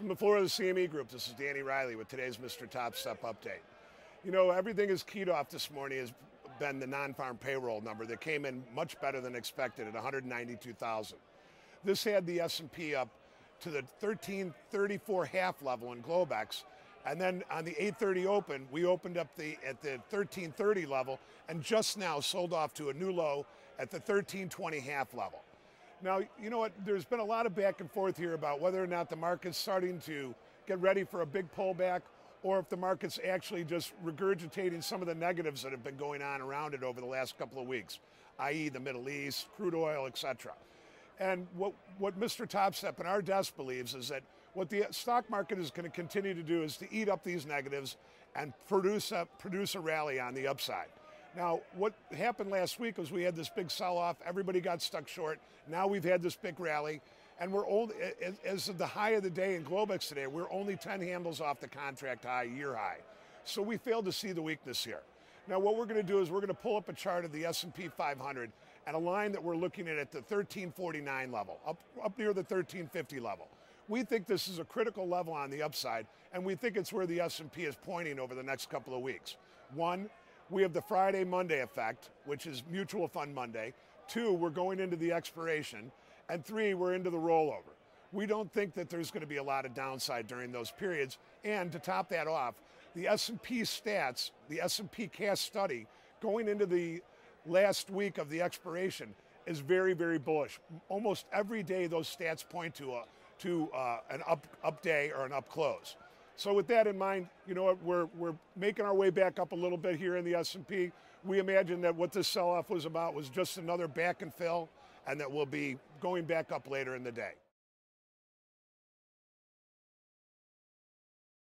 From the floor of the CME Group, this is Danny Riley with today's MrTopStep update. You know, everything is keyed off this morning has been the non-farm payroll number that came in much better than expected at 192,000. This had the S&P up to the 1334 half level in Globex, and then on the 8:30 open, we opened up at the 1330 level and just now sold off to a new low at the 1320 half level. Now, you know what, there's been a lot of back and forth here about whether or not the market's starting to get ready for a big pullback or if the market's actually just regurgitating some of the negatives that have been going on around it over the last couple of weeks, i.e. the Middle East, crude oil, etc. And what MrTopStep and our desk believes is that what the stock market is going to continue to do is to eat up these negatives and produce a rally on the upside. Now, what happened last week was we had this big sell-off. Everybody got stuck short. Now we've had this big rally. And we're only, as of the high of the day in Globex today, we're only 10 handles off the contract high, year high. So we failed to see the weakness here. Now, what we're going to do is we're going to pull up a chart of the S&P 500 and a line that we're looking at the 1349 level, up near the 1350 level. We think this is a critical level on the upside, and we think it's where the S&P is pointing over the next couple of weeks. One, we have the Friday-Monday effect, which is Mutual Fund Monday. Two, we're going into the expiration. And three, we're into the rollover. We don't think that there's going to be a lot of downside during those periods. And to top that off, the S&P stats, the S&P cast study, going into the last week of the expiration is very, very bullish. Almost every day those stats point to an up day or an up close. So with that in mind, you know what, we're making our way back up a little bit here in the S&P. We imagine that what this sell-off was about was just another back and fill, and that we'll be going back up later in the day.